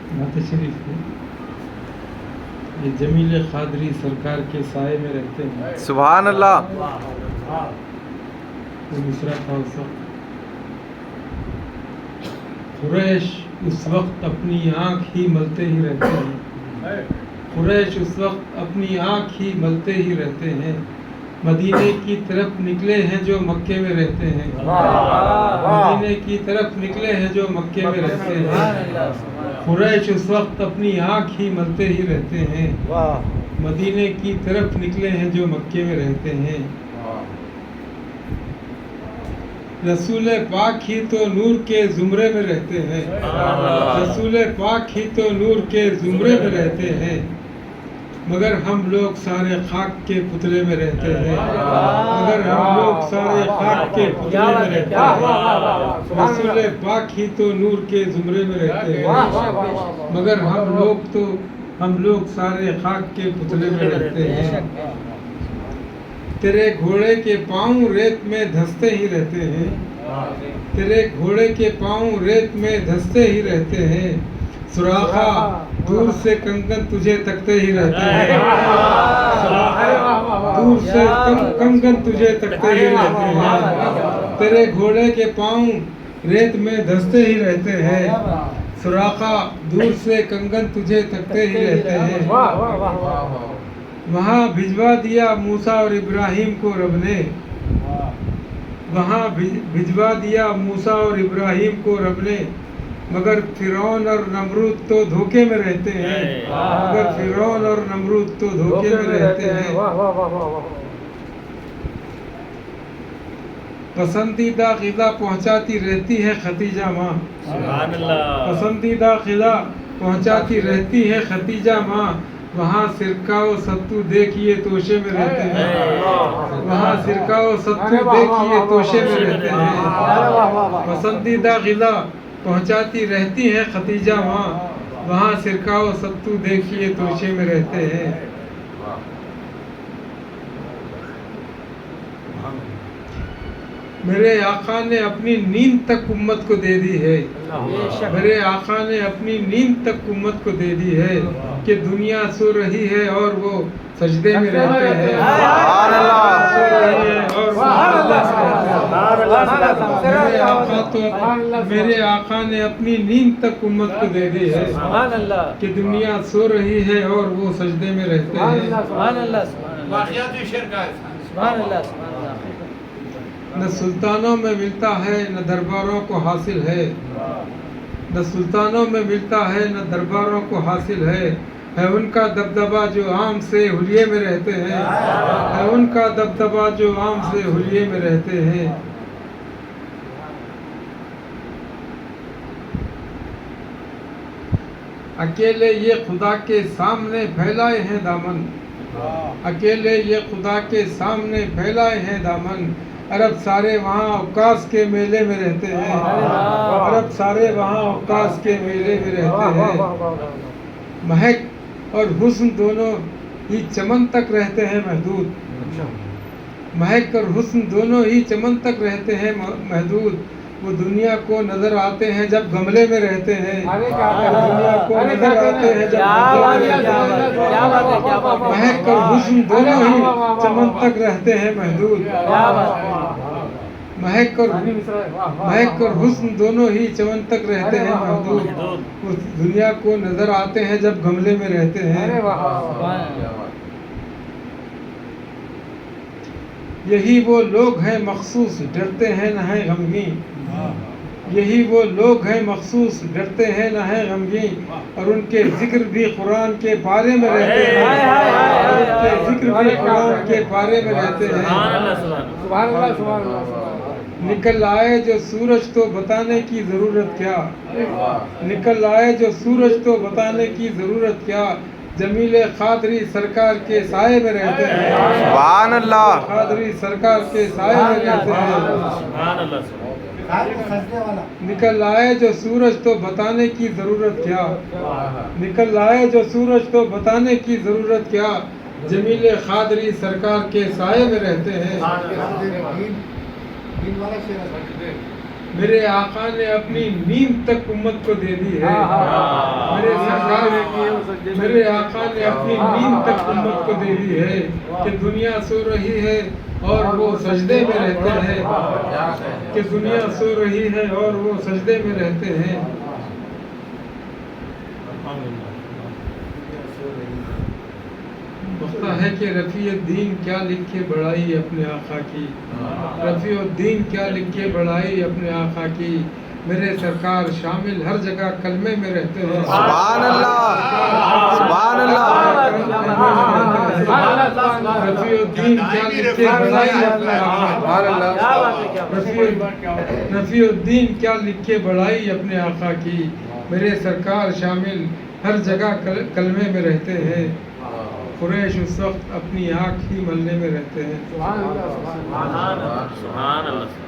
नात शरीफ है, ये जमील खादरी सरकार के साए में रहते हैं। सुभान अल्लाह। वो दूसरा था उस वक्त, कुरैश उस वक्त अपनी आँख ही मलते ही रहते हैं। कुरैश उस वक्त अपनी आँख ही मलते ही रहते हैं। मदीने की तरफ निकले हैं जो मक्के में रहते हैं। मदीने की तरफ निकले हैं जो मक्के में रहते हैं। कुरैश उस वक्त अपनी आँख ही मलते ही रहते हैं। मदीने की तरफ निकले हैं जो मक्के में रहते हैं। रसूल पाक ही तो नूर के जुमरे में रहते हैं। रसूल पाक ही तो नूर के जुमरे में रहते हैं, मगर हम लोग सारे खाक के पुतले में रहते हैं। मगर हम लोग सारे खाक के पुतले में रहते हैं। रसूल पाक ही तो नूर के जुमरे में रहते हैं, मगर हम लोग सारे खाक के पुतले में रहते हैं। तेरे घोड़े के पाँव रेत में धंसते ही रहते हैं। तेरे घोड़े के पाँव रेत में धंसते ही रहते हैं। सुराखा दूर से कंगन तुझे तकते ही रहते हैं। दूर से कंगन तुझे तकते ही रहते हैं। तेरे घोड़े के पाँव रेत में धंसते ही रहते हैं। सुराखा दूर से कंगन तुझे तकते ही रहते हैं। वहाँ भिजवा दिया मूसा और इब्राहिम को रब ने। वहाँ भिजवा दिया मूसा और इब्राहिम को रब ने, मगर फिरौन और नमरूद तो धोखे में रहते हैं। मगर फिरौन और नमरूद तो धोखे में रहते हैं। पसंदीदा ग़िज़ा पहुँचाती रहती है खदीजा माँ। पसंदीदा ग़िज़ा पहुँचाती रहती है खदीजा माँ। वहाँ सिरका व सत्तू देखिए तोशे में रहते हैं। वहाँ सिरका व सत्तू देखिए तोशे में रहते हैं। पसंदीदा ग़िज़ा पहुँचाती रहती है खदीजा माँ। वहाँ सिरका व सत्तू देखिए तोशे में रहते हैं। मेरे आका ने अपनी नींद तक उम्मत को दे दी है। मेरे आका ने अपनी नींद तक उम्मत को दे दी है कि दुनिया सो रही है और वो सजदे में रहते हैं। सो रही है और वो मेरे आका ने अपनी नींद तक उम्मत को दे दी है कि दुनिया सो रही है और वो सजदे में रहते हैं। न सुल्तानों में मिलता है न दरबारों को हासिल है। न सुल्तानों में मिलता है न दरबारों को हासिल है उनका दबदबा जो आम से हुलिये में रहते हैं। है उनका दबदबा जो आम से हुलिये में रहते हैं। अकेले ये खुदा के सामने फैलाए हैं दामन। अकेले ये खुदा के सामने फैलाए हैं दामन। अरब सारे वहाँ अवकाश के मेले में रहते हैं। अरब सारे वहाँ अवकाश के मेले में रहते हैं। महक और हुस्न दोनों ही चमन तक रहते हैं महदूद। महक और हुस्न दोनों ही चमन तक रहते हैं महदूद। वो दुनिया को नजर आते हैं जब गमले में रहते हैं। दुनिया को नजर आते हैं जब गमले में रहते हैं। महक और हुस्न दोनों ही चमन तक रहते हैं महदूद। महक और हुस्न दोनों ही चमन तक रहते हैं महदूद। उस दुनिया को नजर आते हैं जब गमले में रहते हैं। यही वो लोग हैं मखसूस डरते हैं न है गमगीन। यही वो लोग हैं मखसूस डरते हैं न है गमगीन। और उनके जिक्र भी कुरान के पारे में रहते हैं। उनके जिक्र भी कुरान के पारे में रहते हैं। निकल आए जो सूरज तो बताने की ज़रूरत क्या। निकल आए जो सूरज तो बताने की ज़रूरत क्या। जमील खादरी सरकार के साए में रहते हैं। सुभान अल्लाह। खादरी सरकार के साए में रहते हैं। निकल आए जो सूरज तो बताने की ज़रूरत क्या। निकल आए जो सूरज तो बताने की ज़रूरत क्या। जमील खादरी सरकार के साए में रहते हैं। میرے آقا نے اپنی نیند تک امت کو دے دی ہے، میرے سرکار میرے آقا نے اپنی نیند تک امت کو دے دی ہے کہ دنیا سو رہی ہے اور وہ سجدے میں رہتے ہیں، کہ دنیا سو رہی ہے اور وہ سجدے میں رہتے ہیں۔ وقتہ ہے کہ رفیع الدین کیا لکھ کے بڑھائی اپنے آقا کی، رفیع الدین کیا لکھ کے بڑھائی اپنے آقا کی، میرے سرکار شامل ہر جگہ کلمے میں رہتے ہیں۔ سبحان اللہ، سبحان اللہ۔ رفیع الدین کیا لکھ کے بڑھائی اپنے آقا کی، رفیع الدین کیا لکھ کے بڑھائی اپنے آقا کی، میرے سرکار شامل ہر جگہ کلمے میں رہتے ہیں۔ قریش اس وقت اپنی آنکھ ہی ملنے میں رہتے ہیں۔ سبحان اللہ، سبحان اللہ۔